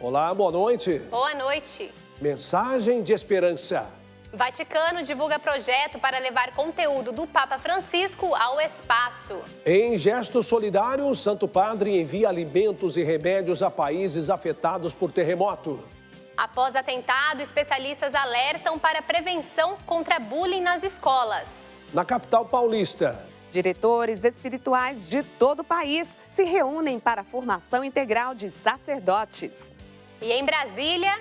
Olá, boa noite. Boa noite. Mensagem de esperança. Vaticano divulga projeto para levar conteúdo do Papa Francisco ao espaço. Em gesto solidário, o Santo Padre envia alimentos e remédios a países afetados por terremoto. Após atentado, especialistas alertam para prevenção contra bullying nas escolas. Na capital paulista. Diretores espirituais de todo o país se reúnem para a formação integral de sacerdotes. E em Brasília,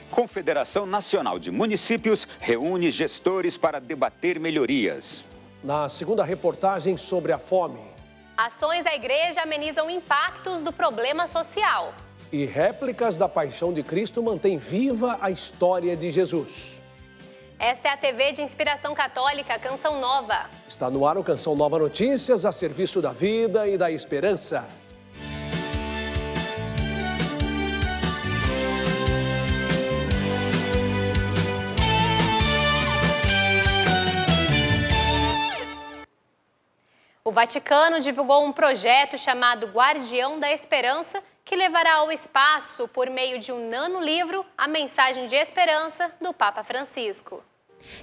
Confederação Nacional de Municípios reúne gestores para debater melhorias. Na segunda reportagem sobre a fome. ações da igreja amenizam impactos do problema social. E réplicas da Paixão de Cristo mantêm viva a história de Jesus. Esta é a TV de Inspiração Católica, Canção Nova. Está no ar o Canção Nova Notícias, a serviço da vida e da esperança. O Vaticano divulgou um projeto chamado Guardião da Esperança, que levará ao espaço, por meio de um nanolivro, a mensagem de esperança do Papa Francisco.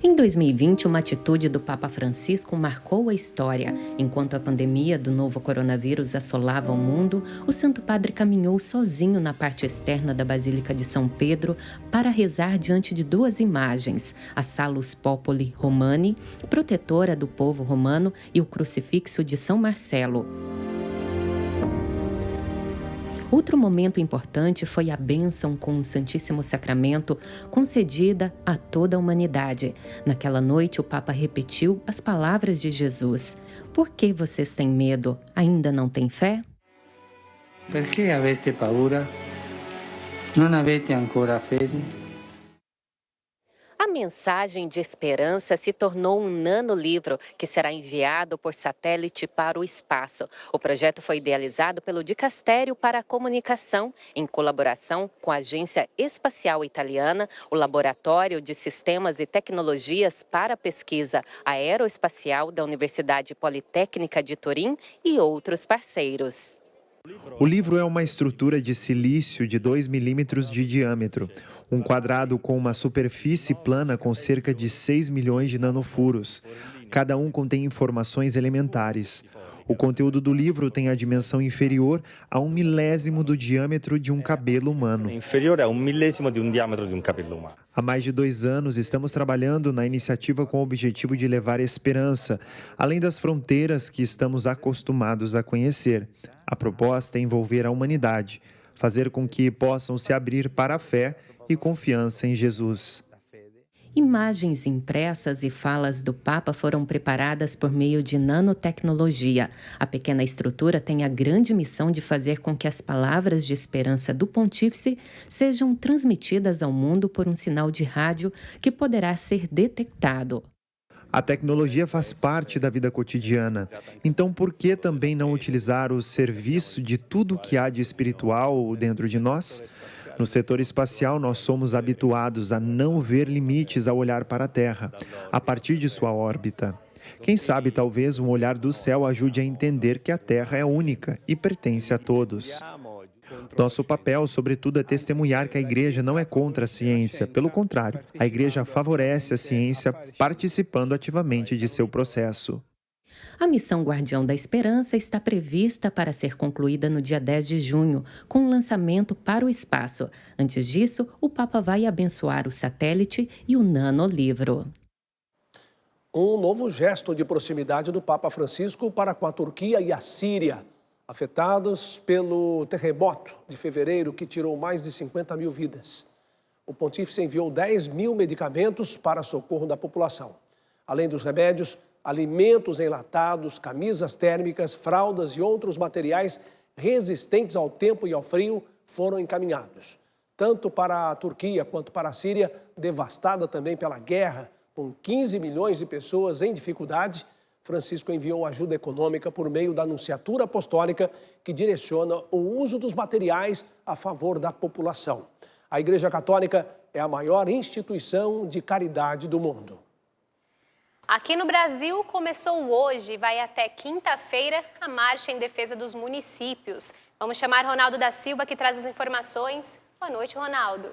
Em 2020, uma atitude do Papa Francisco marcou a história. Enquanto a pandemia do novo coronavírus assolava o mundo, o Santo Padre caminhou sozinho na parte externa da Basílica de São Pedro para rezar diante de duas imagens, a Salus Populi Romani, protetora do povo romano, e o crucifixo de São Marcelo. Outro momento importante foi a bênção com o Santíssimo Sacramento, concedida a toda a humanidade. Naquela noite, o Papa repetiu as palavras de Jesus. Por que vocês têm medo? Ainda não têm fé? Perché avete paura? Non avete ancora fede? A mensagem de esperança se tornou um nanolivro que será enviado por satélite para o espaço. O projeto foi idealizado pelo Dicastério para a Comunicação, em colaboração com a Agência Espacial Italiana, o Laboratório de Sistemas e Tecnologias para a Pesquisa Aeroespacial da Universidade Politécnica de Turim e outros parceiros. O livro é uma estrutura de silício de 2 milímetros de diâmetro, um quadrado com uma superfície plana com cerca de 6 milhões de nanofuros. Cada um contém informações elementares. O conteúdo do livro tem a dimensão inferior a 1/1000 do diâmetro de um cabelo humano. Inferior a 1/1000 de um diâmetro de um cabelo humano. Há mais de 2 anos, estamos trabalhando na iniciativa com o objetivo de levar esperança, além das fronteiras que estamos acostumados a conhecer. A proposta é envolver a humanidade, fazer com que possam se abrir para a fé e confiança em Jesus. Imagens impressas e falas do Papa foram preparadas por meio de nanotecnologia. A pequena estrutura tem a grande missão de fazer com que as palavras de esperança do Pontífice sejam transmitidas ao mundo por um sinal de rádio que poderá ser detectado. A tecnologia faz parte da vida cotidiana. Então, por que também não utilizar o serviço de tudo que há de espiritual dentro de nós? No setor espacial, nós somos habituados a não ver limites ao olhar para a Terra, a partir de sua órbita. Quem sabe, talvez, um olhar do céu ajude a entender que a Terra é única e pertence a todos. Nosso papel, sobretudo, é testemunhar que a Igreja não é contra a ciência. Pelo contrário, a Igreja favorece a ciência participando ativamente de seu processo. A missão Guardião da Esperança está prevista para ser concluída no dia 10 de junho, com o lançamento para o espaço. Antes disso, o Papa vai abençoar o satélite e o nanolivro. Um novo gesto de proximidade do Papa Francisco para com a Turquia e a Síria, afetados pelo terremoto de fevereiro que tirou mais de 50 mil vidas. O pontífice enviou 10 mil medicamentos para socorro da população. Além dos remédios, alimentos enlatados, camisas térmicas, fraldas e outros materiais resistentes ao tempo e ao frio foram encaminhados. Tanto para a Turquia quanto para a Síria, devastada também pela guerra, com 15 milhões de pessoas em dificuldade, Francisco enviou ajuda econômica por meio da Nunciatura Apostólica, que direciona o uso dos materiais a favor da população. A Igreja Católica é a maior instituição de caridade do mundo. Aqui no Brasil, começou hoje e vai até quinta-feira a Marcha em Defesa dos Municípios. Vamos chamar Ronaldo da Silva, que traz as informações. Boa noite, Ronaldo.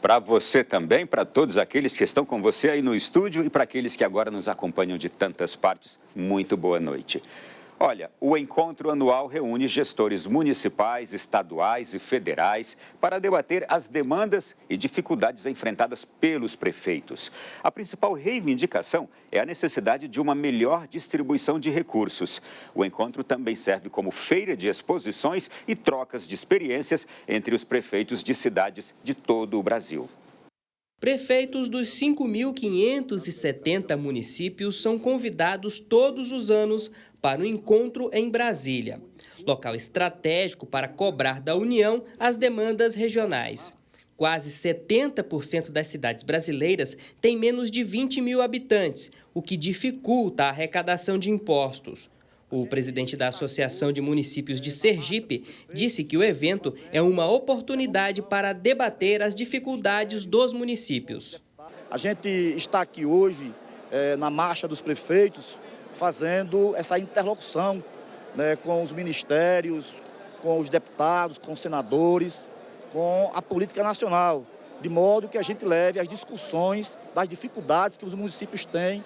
Para você também, para todos aqueles que estão com você aí no estúdio e para aqueles que agora nos acompanham de tantas partes, muito boa noite. Olha, o encontro anual reúne gestores municipais, estaduais e federais para debater as demandas e dificuldades enfrentadas pelos prefeitos. A principal reivindicação é a necessidade de uma melhor distribuição de recursos. O encontro também serve como feira de exposições e trocas de experiências entre os prefeitos de cidades de todo o Brasil. Prefeitos dos 5.570 municípios são convidados todos os anos para o encontro em Brasília, local estratégico para cobrar da União as demandas regionais. Quase 70% das cidades brasileiras têm menos de 20 mil habitantes, o que dificulta a arrecadação de impostos. O presidente da Associação de Municípios de Sergipe disse que o evento é uma oportunidade para debater as dificuldades dos municípios. A gente está aqui hoje na Marcha dos Prefeitos fazendo essa interlocução, né, com os ministérios, com os deputados, com os senadores, com a política nacional, de modo que a gente leve as discussões das dificuldades que os municípios têm.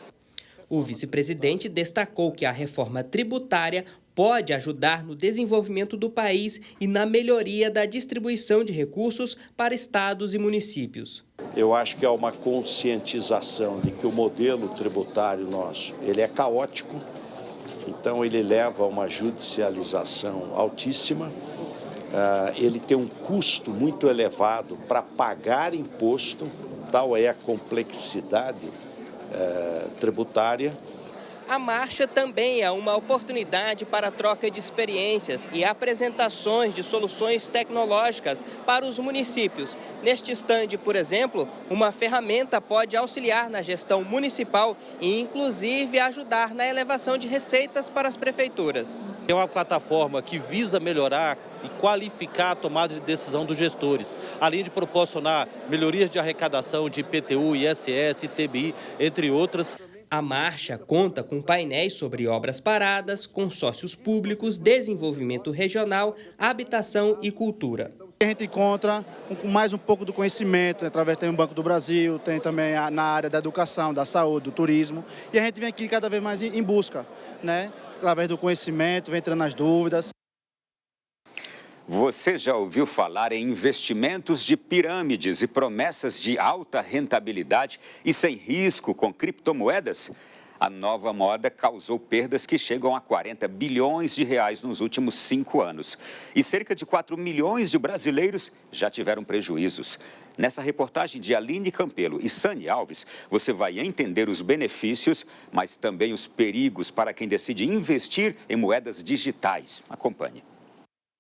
O vice-presidente destacou que a reforma tributária pode ajudar no desenvolvimento do país e na melhoria da distribuição de recursos para estados e municípios. Eu acho que há uma conscientização de que o modelo tributário nosso, ele é caótico, então ele leva a uma judicialização altíssima, ele tem um custo muito elevado para pagar imposto, tal é a complexidade tributária. A marcha também é uma oportunidade para a troca de experiências e apresentações de soluções tecnológicas para os municípios. Neste estande, por exemplo, uma ferramenta pode auxiliar na gestão municipal e, inclusive, ajudar na elevação de receitas para as prefeituras. É uma plataforma que visa melhorar e qualificar a tomada de decisão dos gestores, além de proporcionar melhorias de arrecadação de IPTU, ISS, ITBI, entre outras. A marcha conta com painéis sobre obras paradas, consórcios públicos, desenvolvimento regional, habitação e cultura. A gente encontra mais um pouco do conhecimento, através do Banco do Brasil, tem também na área da educação, da saúde, do turismo, e a gente vem aqui cada vez mais em busca, né? Através do conhecimento, vem tirando as dúvidas. Você já ouviu falar em investimentos de pirâmides e promessas de alta rentabilidade e sem risco com criptomoedas? A nova moda causou perdas que chegam a 40 bilhões de reais nos últimos 5 anos. E cerca de 4 milhões de brasileiros já tiveram prejuízos. Nessa reportagem de Aline Campelo e Sani Alves, você vai entender os benefícios, mas também os perigos para quem decide investir em moedas digitais. Acompanhe.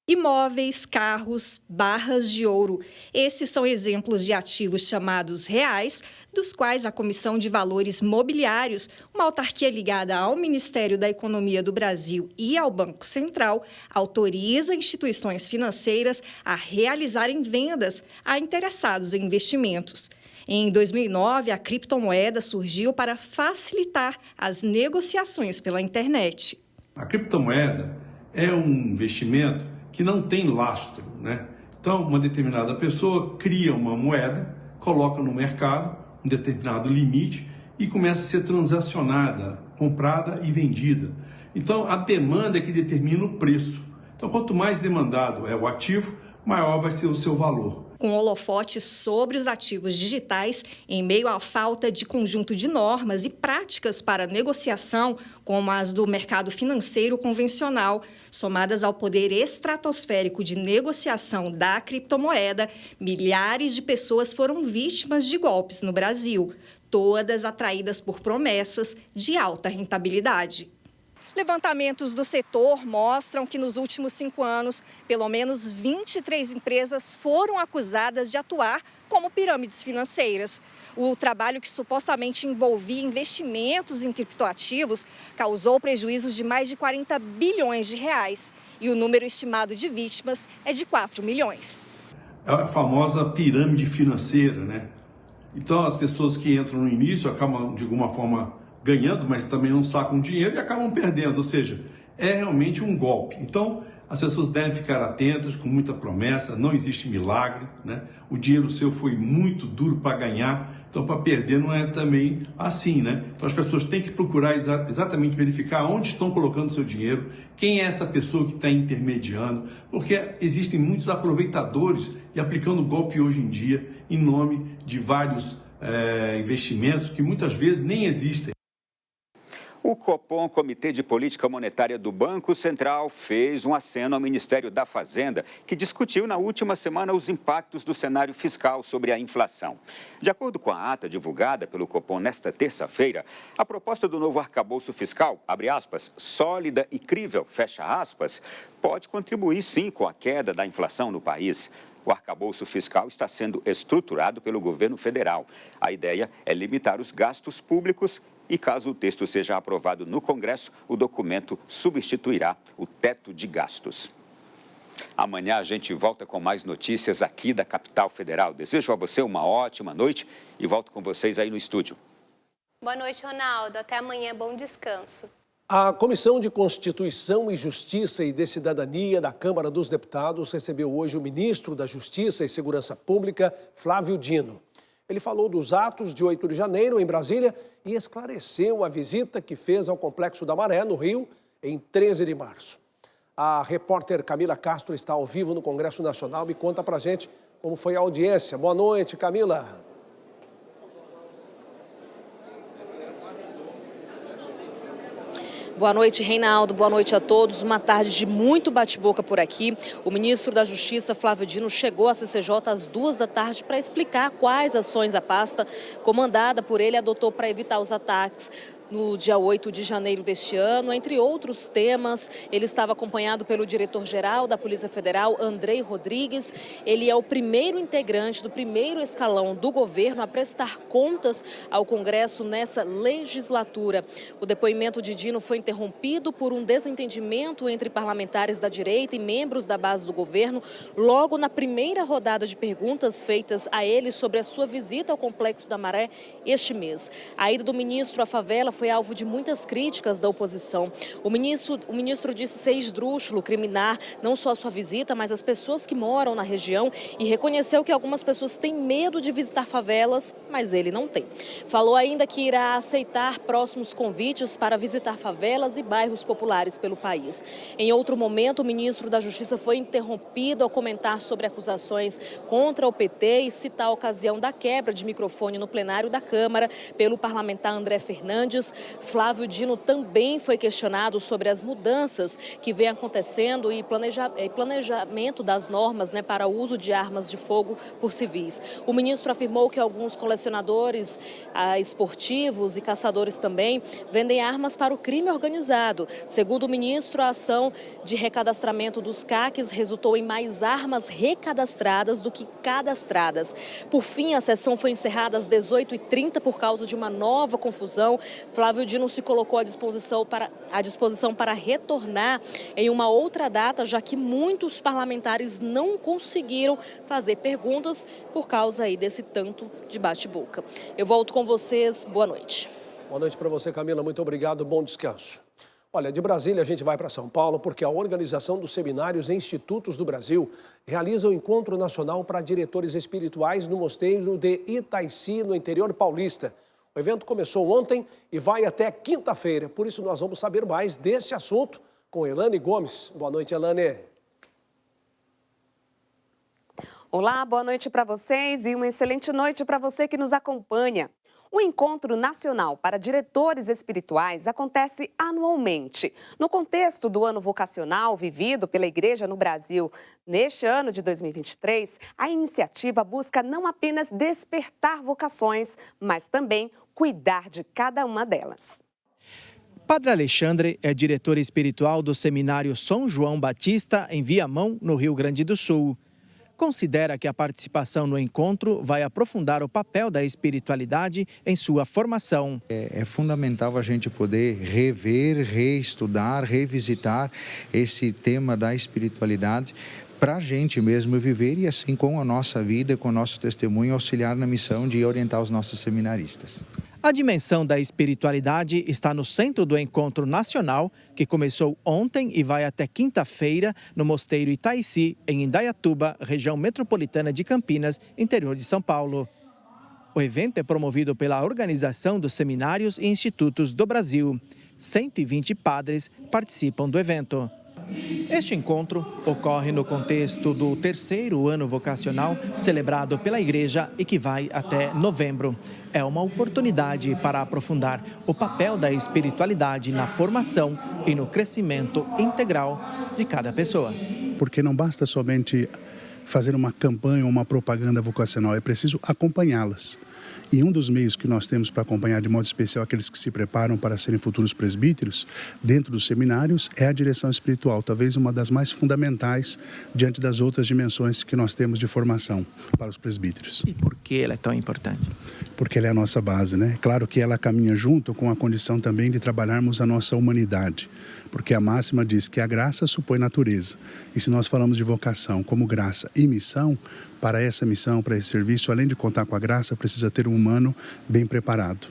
Imóveis, carros, barras de ouro. Esses são exemplos de ativos chamados reais, dos quais a Comissão de Valores Mobiliários, uma autarquia ligada ao Ministério da Economia do Brasil e ao Banco Central, autoriza instituições financeiras a realizarem vendas a interessados em investimentos. Em 2009, a criptomoeda surgiu para facilitar as negociações pela internet. A criptomoeda é um investimento que não tem lastro, né? Então, uma determinada pessoa cria uma moeda, coloca no mercado um determinado limite e começa a ser transacionada, comprada e vendida. Então, a demanda é que determina o preço. Então, quanto mais demandado é o ativo, maior vai ser o seu valor. Com holofotes sobre os ativos digitais, em meio à falta de conjunto de normas e práticas para negociação, como as do mercado financeiro convencional, somadas ao poder estratosférico de negociação da criptomoeda, milhares de pessoas foram vítimas de golpes no Brasil, todas atraídas por promessas de alta rentabilidade. Levantamentos do setor mostram que nos últimos 5 anos, pelo menos 23 empresas foram acusadas de atuar como pirâmides financeiras. O trabalho que supostamente envolvia investimentos em criptoativos causou prejuízos de mais de 40 bilhões de reais. E o número estimado de vítimas é de 4 milhões. É a famosa pirâmide financeira, né? Então, as pessoas que entram no início acabam, de alguma forma, ganhando, mas também não sacam dinheiro e acabam perdendo, ou seja, é realmente um golpe. Então, as pessoas devem ficar atentas, com muita promessa, não existe milagre, né? O dinheiro seu foi muito duro para ganhar, então para perder não é também assim, né? Então as pessoas têm que procurar exatamente verificar onde estão colocando o seu dinheiro, quem é essa pessoa que está intermediando, porque existem muitos aproveitadores e aplicando golpe hoje em dia em nome de vários investimentos que muitas vezes nem existem. O Copom, Comitê de Política Monetária do Banco Central, fez um aceno ao Ministério da Fazenda, que discutiu na última semana os impactos do cenário fiscal sobre a inflação. De acordo com a ata divulgada pelo Copom nesta terça-feira, a proposta do novo arcabouço fiscal, abre aspas, sólida e crível, fecha aspas, pode contribuir sim com a queda da inflação no país. O arcabouço fiscal está sendo estruturado pelo governo federal. A ideia é limitar os gastos públicos e, caso o texto seja aprovado no Congresso, o documento substituirá o teto de gastos. Amanhã a gente volta com mais notícias aqui da capital federal. Desejo a você uma ótima noite e volto com vocês aí no estúdio. Boa noite, Ronaldo. Até amanhã. Bom descanso. A Comissão de Constituição e Justiça e de Cidadania da Câmara dos Deputados recebeu hoje o ministro da Justiça e Segurança Pública, Flávio Dino. Ele falou dos atos de 8 de janeiro em Brasília e esclareceu a visita que fez ao Complexo da Maré, no Rio, em 13 de março. A repórter Camila Castro está ao vivo no Congresso Nacional e conta pra gente como foi a audiência. Boa noite, Camila. Boa noite, Reinaldo. Boa noite a todos. Uma tarde de muito bate-boca por aqui. O ministro da Justiça, Flávio Dino, chegou à CCJ às 2 da tarde para explicar quais ações a pasta, comandada por ele, adotou para evitar os ataques no dia 8 de janeiro deste ano. Entre outros temas, ele estava acompanhado pelo diretor-geral da Polícia Federal, Andrei Rodrigues. Ele é o primeiro integrante do primeiro escalão do governo a prestar contas ao Congresso nessa legislatura. O depoimento de Dino foi interrompido por um desentendimento entre parlamentares da direita e membros da base do governo, logo na primeira rodada de perguntas feitas a ele sobre a sua visita ao Complexo da Maré este mês. A ida do ministro à favela foi alvo de muitas críticas da oposição. O ministro disse ser esdrúxulo criminar não só a sua visita, mas as pessoas que moram na região e reconheceu que algumas pessoas têm medo de visitar favelas, mas ele não tem. Falou ainda que irá aceitar próximos convites para visitar favelas e bairros populares pelo país. Em outro momento, o ministro da Justiça foi interrompido ao comentar sobre acusações contra o PT e citar a ocasião da quebra de microfone no plenário da Câmara pelo parlamentar André Fernandes. Flávio Dino também foi questionado sobre as mudanças que vem acontecendo e planejamento das normas para o uso de armas de fogo por civis. O ministro afirmou que alguns colecionadores esportivos e caçadores também vendem armas para o crime organizado. Segundo o ministro, a ação de recadastramento dos CACs resultou em mais armas recadastradas do que cadastradas. Por fim, a sessão foi encerrada às 18h30 por causa de uma nova confusão. Flávio Dino se colocou à disposição para retornar em uma outra data, já que muitos parlamentares não conseguiram fazer perguntas por causa aí desse tanto de bate-boca. Eu volto com vocês. Boa noite. Boa noite para você, Camila. Muito obrigado. Bom descanso. Olha, de Brasília a gente vai para São Paulo porque a Organização dos Seminários e Institutos do Brasil realiza o Encontro Nacional para Diretores Espirituais no Mosteiro de Itaici, no interior paulista. O evento começou ontem e vai até quinta-feira. Por isso, nós vamos saber mais desse assunto com Elane Gomes. Boa noite, Elane. Olá, boa noite para vocês e uma excelente noite para você que nos acompanha. O Encontro Nacional para Diretores Espirituais acontece anualmente, no contexto do ano vocacional vivido pela Igreja no Brasil. Neste ano de 2023, a iniciativa busca não apenas despertar vocações, mas também cuidar de cada uma delas. Padre Alexandre é diretor espiritual do Seminário São João Batista, em Viamão, no Rio Grande do Sul. Considera que a participação no encontro vai aprofundar o papel da espiritualidade em sua formação. É fundamental a gente poder rever, reestudar, revisitar esse tema da espiritualidade para a gente mesmo viver e assim com a nossa vida, com o nosso testemunho, auxiliar na missão de orientar os nossos seminaristas. A dimensão da espiritualidade está no centro do encontro nacional, que começou ontem e vai até quinta-feira no Mosteiro Itaici, em Indaiatuba, região metropolitana de Campinas, interior de São Paulo. O evento é promovido pela Organização dos Seminários e Institutos do Brasil. 120 padres participam do evento. Este encontro ocorre no contexto do 3º ano vocacional celebrado pela Igreja e que vai até novembro. É uma oportunidade para aprofundar o papel da espiritualidade na formação e no crescimento integral de cada pessoa. Porque não basta somente fazer uma campanha ou uma propaganda vocacional, é preciso acompanhá-las. E um dos meios que nós temos para acompanhar de modo especial aqueles que se preparam para serem futuros presbíteros, dentro dos seminários, é a direção espiritual, talvez uma das mais fundamentais diante das outras dimensões que nós temos de formação para os presbíteros. E por que ela é tão importante? Porque ela é a nossa base, né? Claro que ela caminha junto com a condição também de trabalharmos a nossa humanidade, porque a máxima diz que a graça supõe natureza. E se nós falamos de vocação como graça e missão, para essa missão, para esse serviço, além de contar com a graça, precisa ter um humano bem preparado.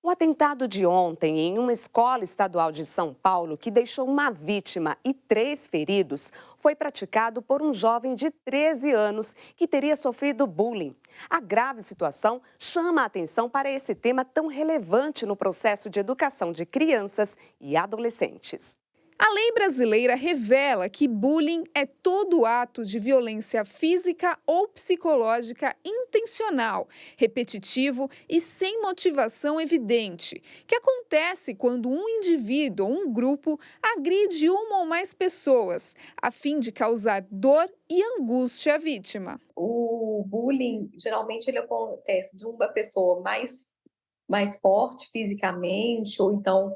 O atentado de ontem em uma escola estadual de São Paulo, que deixou uma vítima e 3 feridos, foi praticado por um jovem de 13 anos que teria sofrido bullying. A grave situação chama a atenção para esse tema tão relevante no processo de educação de crianças e adolescentes. A lei brasileira revela que bullying é todo ato de violência física ou psicológica intencional, repetitivo e sem motivação evidente, que acontece quando um indivíduo ou um grupo agride uma ou mais pessoas, a fim de causar dor e angústia à vítima. O bullying, geralmente, ele acontece de uma pessoa mais forte fisicamente, ou então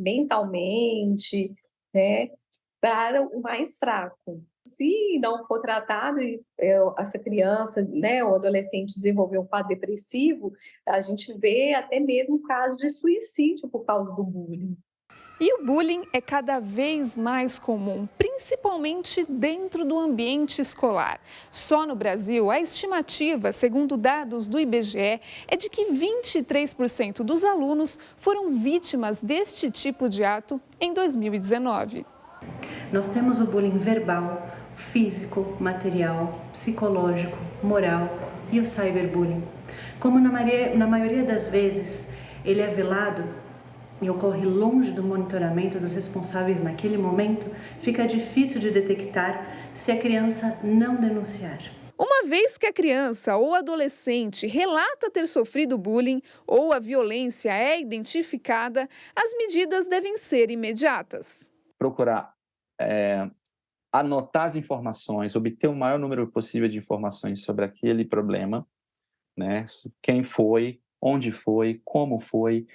mentalmente, né, para o mais fraco. Se não for tratado e essa criança, né, ou adolescente desenvolver um quadro depressivo, a gente vê até mesmo casos de suicídio por causa do bullying. E o bullying é cada vez mais comum, principalmente dentro do ambiente escolar. Só no Brasil, a estimativa, segundo dados do IBGE, é de que 23% dos alunos foram vítimas deste tipo de ato em 2019. Nós temos o bullying verbal, físico, material, psicológico, moral e o cyberbullying. Como na maioria das vezes ele é velado e ocorre longe do monitoramento dos responsáveis naquele momento, fica difícil de detectar se a criança não denunciar. Uma vez que a criança ou adolescente relata ter sofrido bullying ou a violência é identificada, as medidas devem ser imediatas. Procurar anotar as informações, obter o maior número possível de informações sobre aquele problema, né? Quem foi, onde foi, como foi,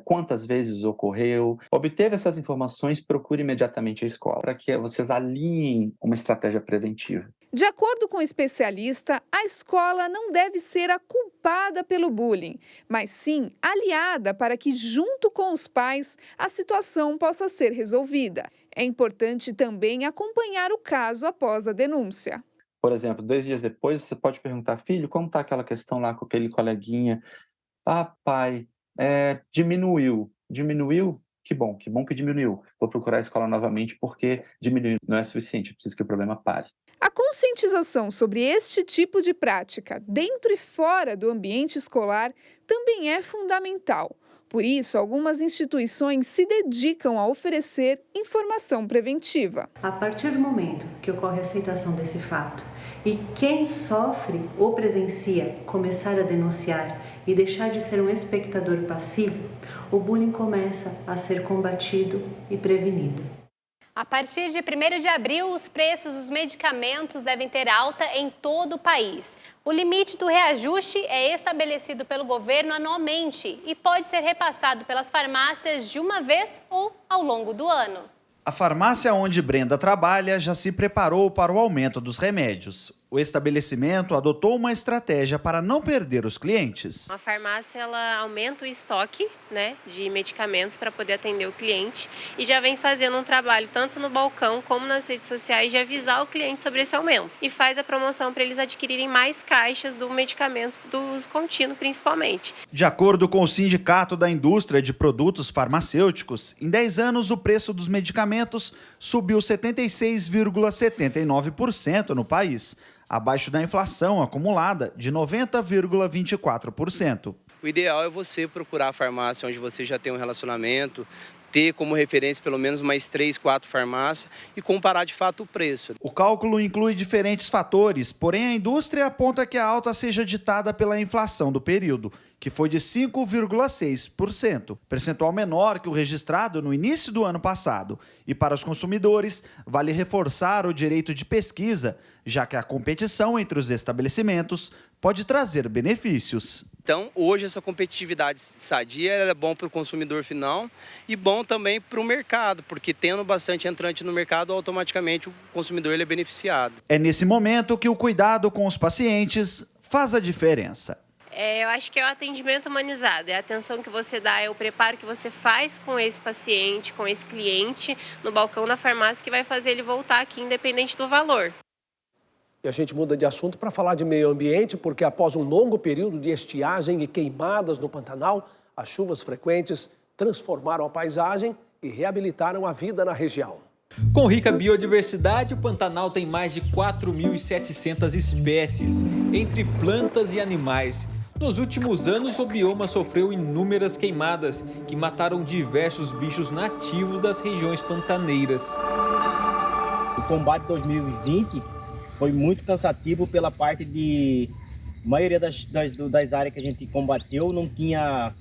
quantas vezes ocorreu. Obteve essas informações, procure imediatamente a escola, para que vocês alinhem uma estratégia preventiva. De acordo com o especialista, a escola não deve ser a culpada pelo bullying, mas sim aliada para que, junto com os pais, a situação possa ser resolvida. É importante também acompanhar o caso após a denúncia. Por exemplo, 2 dias depois, você pode perguntar: filho, como está aquela questão lá com aquele coleguinha? Ah, pai, diminuiu. Diminuiu? Que bom que diminuiu. Vou procurar a escola novamente porque diminuir não é suficiente, é preciso que o problema pare. A conscientização sobre este tipo de prática, dentro e fora do ambiente escolar, também é fundamental. Por isso, algumas instituições se dedicam a oferecer informação preventiva. A partir do momento que ocorre a aceitação desse fato e quem sofre ou presencia começar a denunciar e deixar de ser um espectador passivo, o bullying começa a ser combatido e prevenido. A partir de 1º de abril, os preços dos medicamentos devem ter alta em todo o país. O limite do reajuste é estabelecido pelo governo anualmente e pode ser repassado pelas farmácias de uma vez ou ao longo do ano. A farmácia onde Brenda trabalha já se preparou para o aumento dos remédios. O estabelecimento adotou uma estratégia para não perder os clientes. A farmácia ela aumenta o estoque, né, de medicamentos para poder atender o cliente e já vem fazendo um trabalho tanto no balcão como nas redes sociais de avisar o cliente sobre esse aumento. E faz a promoção para eles adquirirem mais caixas do medicamento do uso contínuo, principalmente. De acordo com o Sindicato da Indústria de Produtos Farmacêuticos, em 10 anos o preço dos medicamentos subiu 76,79% no país, abaixo da inflação acumulada de 90,24%. O ideal é você procurar a farmácia onde você já tem um relacionamento, ter como referência pelo menos mais 3, 4 farmácias e comparar de fato o preço. O cálculo inclui diferentes fatores, porém a indústria aponta que a alta seja ditada pela inflação do período, que foi de 5,6%, percentual menor que o registrado no início do ano passado. E para os consumidores, vale reforçar o direito de pesquisa, já que a competição entre os estabelecimentos pode trazer benefícios. Então, hoje essa competitividade sadia é bom para o consumidor final e bom também para o mercado, porque tendo bastante entrante no mercado, automaticamente o consumidor ele é beneficiado. É nesse momento que o cuidado com os pacientes faz a diferença. Eu acho que é o atendimento humanizado, é a atenção que você dá, é o preparo que você faz com esse paciente, com esse cliente, no balcão da farmácia, que vai fazer ele voltar aqui, independente do valor. E a gente muda de assunto para falar de meio ambiente, porque após um longo período de estiagem e queimadas no Pantanal, as chuvas frequentes transformaram a paisagem e reabilitaram a vida na região. Com rica biodiversidade, o Pantanal tem mais de 4.700 espécies, entre plantas e animais. Nos últimos anos, o bioma sofreu inúmeras queimadas, que mataram diversos bichos nativos das regiões pantaneiras. O combate 2020 foi muito cansativo pela parte de... A maioria das áreas que a gente combateu não tinha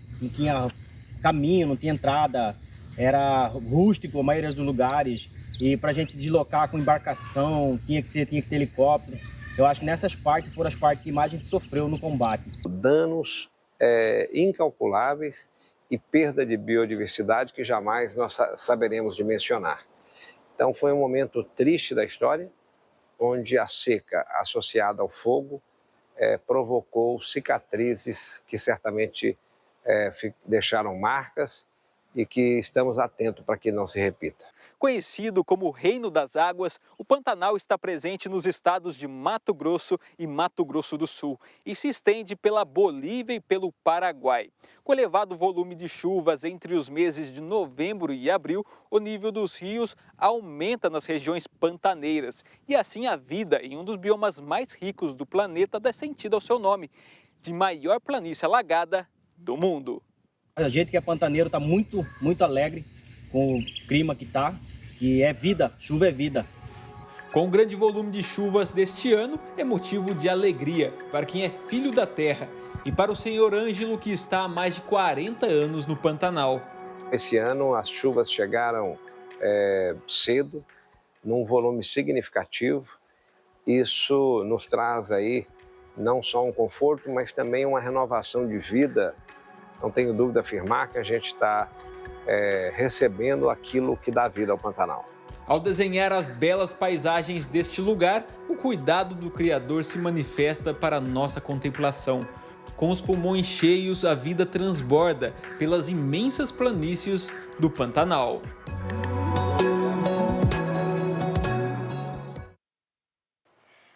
caminho, não tinha entrada, era rústico a maioria dos lugares. E para a gente deslocar com embarcação, tinha que ter helicóptero. Eu acho que nessas partes foram as partes que mais a gente sofreu no combate. Danos incalculáveis e perda de biodiversidade que jamais nós saberemos dimensionar. Então foi um momento triste da história, onde a seca associada ao fogo provocou cicatrizes que certamente deixaram marcas e que estamos atentos para que não se repita. Conhecido como o Reino das Águas, o Pantanal está presente nos estados de Mato Grosso e Mato Grosso do Sul e se estende pela Bolívia e pelo Paraguai. Com elevado volume de chuvas entre os meses de novembro e abril, o nível dos rios aumenta nas regiões pantaneiras e assim a vida em um dos biomas mais ricos do planeta dá sentido ao seu nome, de maior planície alagada do mundo. A gente que é pantaneiro está muito alegre com o clima que está, que é vida, chuva é vida. Com o grande volume de chuvas deste ano, é motivo de alegria para quem é filho da terra e para o senhor Ângelo, que está há mais de 40 anos no Pantanal. Esse ano as chuvas chegaram cedo, num volume significativo. Isso nos traz aí não só um conforto, mas também uma renovação de vida. Não tenho dúvida de afirmar que a gente está recebendo aquilo que dá vida ao Pantanal. Ao desenhar as belas paisagens deste lugar, o cuidado do Criador se manifesta para nossa contemplação. Com os pulmões cheios, a vida transborda pelas imensas planícies do Pantanal.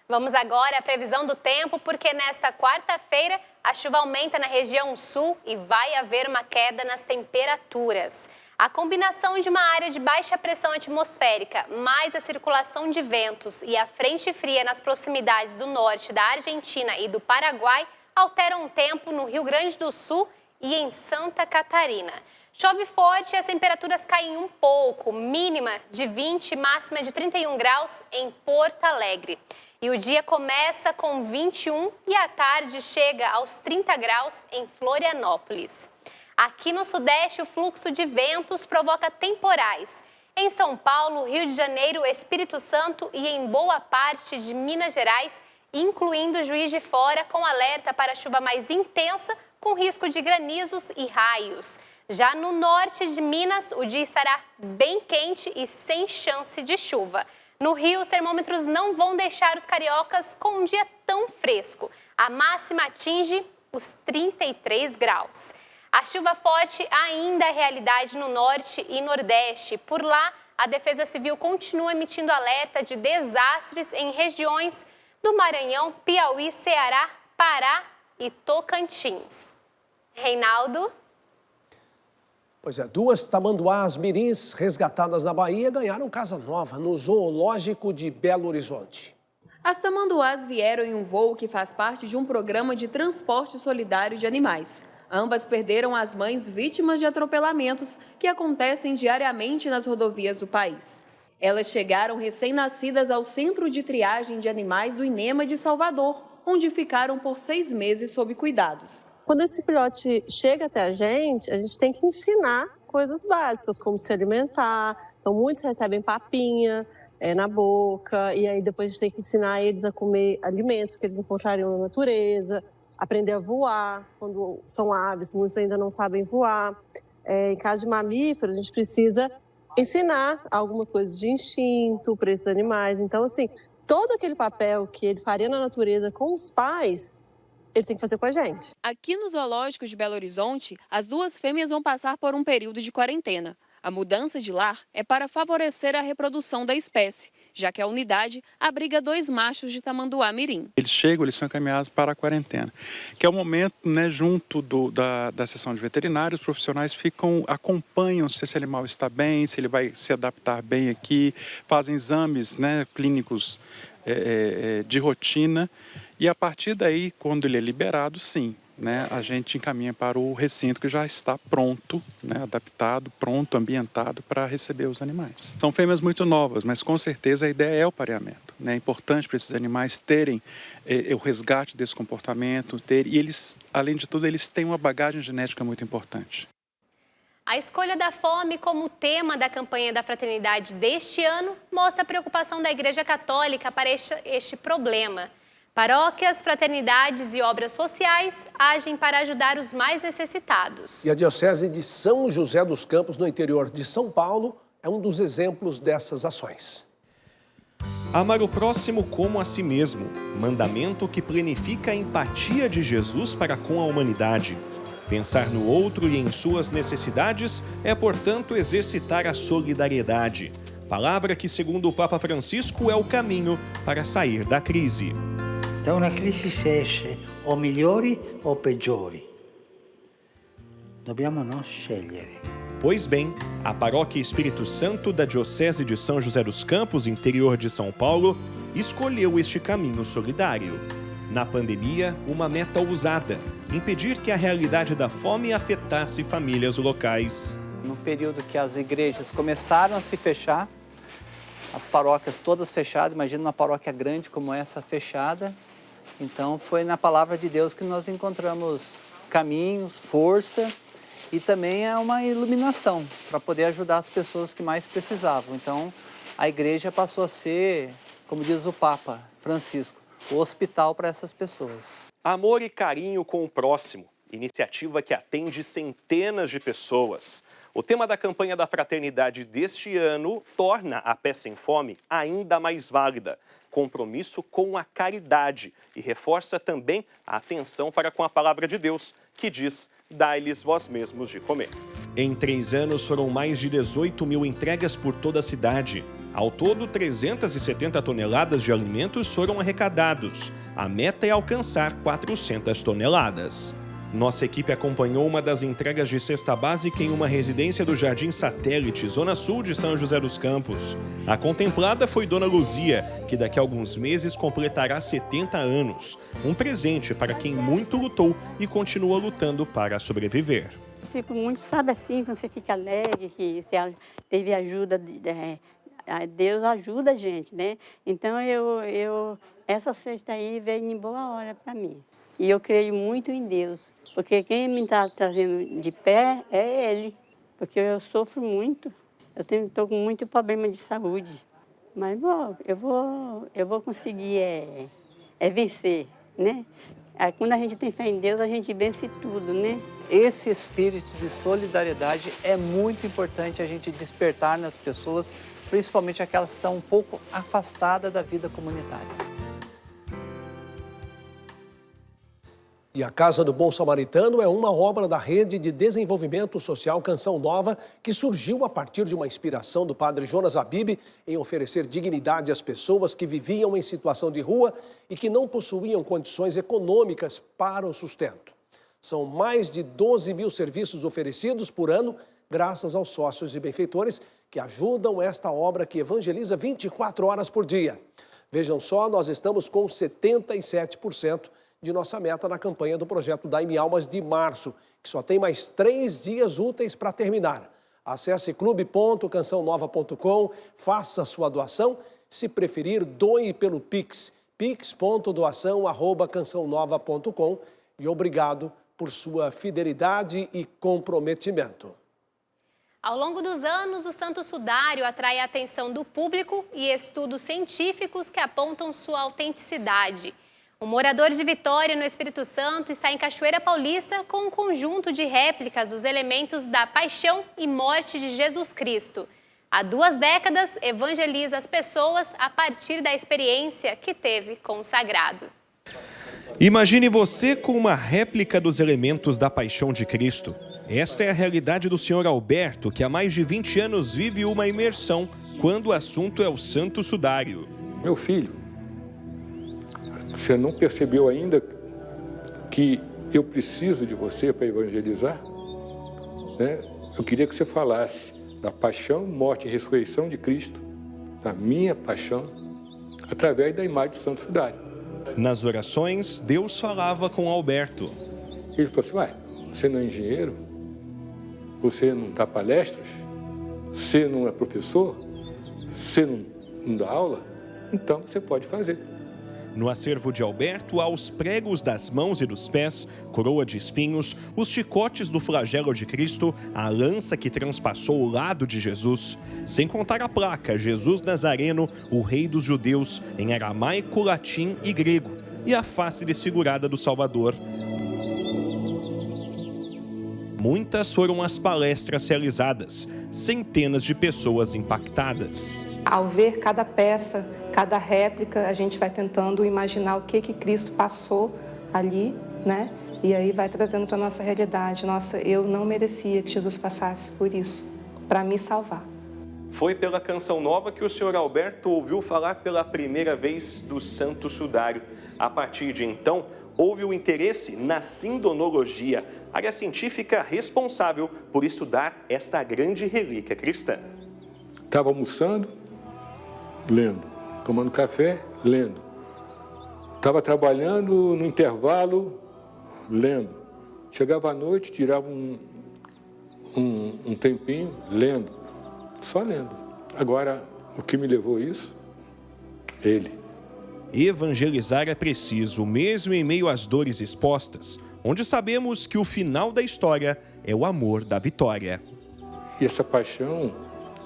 Vamos agora à previsão do tempo, porque nesta quarta-feira a chuva aumenta na região sul e vai haver uma queda nas temperaturas. A combinação de uma área de baixa pressão atmosférica, mais a circulação de ventos e a frente fria nas proximidades do norte da Argentina e do Paraguai alteram o tempo no Rio Grande do Sul e em Santa Catarina. Chove forte e as temperaturas caem um pouco, mínima de 20, máxima de 31 graus em Porto Alegre. E o dia começa com 21 e à tarde chega aos 30 graus em Florianópolis. Aqui no Sudeste, o fluxo de ventos provoca temporais. Em São Paulo, Rio de Janeiro, Espírito Santo e em boa parte de Minas Gerais, incluindo Juiz de Fora, com alerta para chuva mais intensa, com risco de granizos e raios. Já no norte de Minas, o dia estará bem quente e sem chance de chuva. No Rio, os termômetros não vão deixar os cariocas com um dia tão fresco. A máxima atinge os 33 graus. A chuva forte ainda é realidade no norte e nordeste. Por lá, a Defesa Civil continua emitindo alerta de desastres em regiões do Maranhão, Piauí, Ceará, Pará e Tocantins. Reinaldo? Pois é, 2 tamanduás mirins resgatadas na Bahia ganharam casa nova no zoológico de Belo Horizonte. As tamanduás vieram em um voo que faz parte de um programa de transporte solidário de animais. Ambas perderam as mães vítimas de atropelamentos que acontecem diariamente nas rodovias do país. Elas chegaram recém-nascidas ao Centro de Triagem de Animais do INEMA de Salvador, onde ficaram por 6 meses sob cuidados. Quando esse filhote chega até a gente tem que ensinar coisas básicas, como se alimentar. Então, muitos recebem papinha na boca, e aí depois a gente tem que ensinar eles a comer alimentos que eles encontrariam na natureza, aprender a voar, quando são aves, muitos ainda não sabem voar. Em caso de mamíferos, a gente precisa ensinar algumas coisas de instinto para esses animais. Então, assim, todo aquele papel que ele faria na natureza com os pais, ele tem que fazer com a gente. Aqui no Zoológico de Belo Horizonte, as 2 fêmeas vão passar por um período de quarentena. A mudança de lar é para favorecer a reprodução da espécie, já que a unidade abriga 2 machos de tamanduá mirim. Eles chegam, eles são encaminhados para a quarentena, que é o momento, né, junto da sessão de veterinário, os profissionais acompanham se esse animal está bem, se ele vai se adaptar bem aqui, fazem exames, né, clínicos de rotina. E a partir daí, quando ele é liberado, sim, né, a gente encaminha para o recinto que já está pronto, né, adaptado, pronto, ambientado para receber os animais. São fêmeas muito novas, mas com certeza a ideia é o pareamento. Né? É importante para esses animais terem o resgate desse comportamento, e eles, além de tudo, eles têm uma bagagem genética muito importante. A escolha da fome como tema da campanha da fraternidade deste ano mostra a preocupação da Igreja Católica para este problema. Paróquias, fraternidades e obras sociais agem para ajudar os mais necessitados. E a Diocese de São José dos Campos, no interior de São Paulo, é um dos exemplos dessas ações. Amar o próximo como a si mesmo, mandamento que planifica a empatia de Jesus para com a humanidade. Pensar no outro e em suas necessidades é, portanto, exercitar a solidariedade. Palavra que, segundo o Papa Francisco, é o caminho para sair da crise. Da una crisi si esce o migliori o peggiori. Dobbiamo non scegliere. Pois bem, a Paróquia Espírito Santo da Diocese de São José dos Campos, interior de São Paulo, escolheu este caminho solidário. Na pandemia, uma meta ousada: impedir que a realidade da fome afetasse famílias locais. No período que as igrejas começaram a se fechar, as paróquias todas fechadas, imagina uma paróquia grande como essa fechada. Então foi na palavra de Deus que nós encontramos caminhos, força e também é uma iluminação para poder ajudar as pessoas que mais precisavam. Então a igreja passou a ser, como diz o Papa Francisco, o hospital para essas pessoas. Amor e carinho com o próximo, iniciativa que atende centenas de pessoas. O tema da campanha da fraternidade deste ano torna a Pé Sem Fome ainda mais válida. Compromisso com a caridade e reforça também a atenção para com a palavra de Deus, que diz: dai-lhes vós mesmos de comer. Em 3 anos foram mais de 18 mil entregas por toda a cidade. Ao todo, 370 toneladas de alimentos foram arrecadados. A meta é alcançar 400 toneladas. Nossa equipe acompanhou uma das entregas de cesta básica em uma residência do Jardim Satélite, zona sul de São José dos Campos. A contemplada foi Dona Luzia, que daqui a alguns meses completará 70 anos. Um presente para quem muito lutou e continua lutando para sobreviver. Fico muito, sabe assim, quando você fica alegre, que você teve ajuda, Deus ajuda a gente, né? Então essa cesta aí veio em boa hora para mim. E eu creio muito em Deus. Porque quem me está trazendo de pé é Ele, porque eu sofro muito, estou com muito problema de saúde. Mas eu vou conseguir vencer, né? Aí, quando a gente tem fé em Deus, a gente vence tudo, né? Esse espírito de solidariedade é muito importante a gente despertar nas pessoas principalmente aquelas que estão um pouco afastadas da vida comunitária. E a Casa do Bom Samaritano é uma obra da Rede de Desenvolvimento Social Canção Nova que surgiu a partir de uma inspiração do padre Jonas Abib em oferecer dignidade às pessoas que viviam em situação de rua e que não possuíam condições econômicas para o sustento. São mais de 12 mil serviços oferecidos por ano, graças aos sócios e benfeitores que ajudam esta obra que evangeliza 24 horas por dia. Vejam só, nós estamos com 77% de nossa meta na campanha do projeto Dai-me Almas de março, que só tem mais 3 dias úteis para terminar. Acesse clube.cançãonova.com, faça sua doação. Se preferir, doe pelo Pix, pix.doação@cançãonova.com. E obrigado por sua fidelidade e comprometimento. Ao longo dos anos, o Santo Sudário atrai a atenção do público e estudos científicos que apontam sua autenticidade. O morador de Vitória, no Espírito Santo, está em Cachoeira Paulista com um conjunto de réplicas dos elementos da paixão e morte de Jesus Cristo. Há 2 décadas, evangeliza as pessoas a partir da experiência que teve com o sagrado. Imagine você com uma réplica dos elementos da paixão de Cristo. Esta é a realidade do senhor Alberto, que há mais de 20 anos vive uma imersão quando o assunto é o Santo Sudário. Meu filho, você não percebeu ainda que eu preciso de você para evangelizar? Né? Eu queria que você falasse da paixão, morte e ressurreição de Cristo, da minha paixão, através da imagem do Santo Sudário. Nas orações, Deus falava com Alberto. Ele falou assim, ué, você não é engenheiro? Você não dá palestras? Você não é professor? Você não dá aula? Então você pode fazer. No acervo de Alberto há os pregos das mãos e dos pés, coroa de espinhos, os chicotes do flagelo de Cristo, a lança que transpassou o lado de Jesus, sem contar a placa Jesus Nazareno, o rei dos judeus, em aramaico, latim e grego, e a face desfigurada do Salvador. Muitas foram as palestras realizadas, centenas de pessoas impactadas. Ao ver cada peça, cada réplica, a gente vai tentando imaginar o que Cristo passou ali, né? E aí vai trazendo para a nossa realidade. Nossa, eu não merecia que Jesus passasse por isso, para me salvar. Foi pela Canção Nova que o senhor Alberto ouviu falar pela primeira vez do Santo Sudário. A partir de então, houve o interesse na sindonologia, área científica responsável por estudar esta grande relíquia cristã. Estava almoçando, lendo. Tomando café, lendo. Estava trabalhando no intervalo, lendo. Chegava à noite, tirava um tempinho, lendo. Só lendo. Agora, o que me levou a isso? Ele. Evangelizar é preciso, mesmo em meio às dores expostas, onde sabemos que o final da história é o amor da vitória. E essa paixão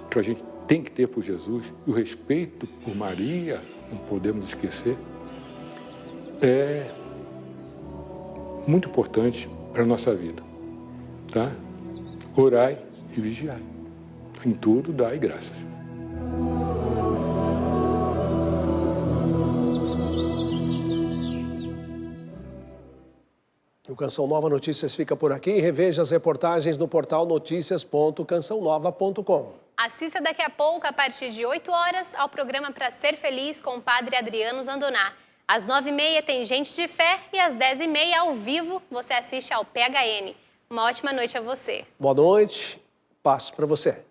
que a gente tem que ter por Jesus, e o respeito por Maria, não podemos esquecer, é muito importante para a nossa vida. Tá? Orai e vigiai. Em tudo dai graças. O Canção Nova Notícias fica por aqui. Reveja as reportagens no portal noticias.cançãonova.com. Assista daqui a pouco, a partir de 8 horas, ao programa Pra Ser Feliz com o Padre Adriano Zandoná. Às 9h30 tem Gente de Fé e às 10h30, ao vivo, você assiste ao PHN. Uma ótima noite a você. Boa noite, paz para você.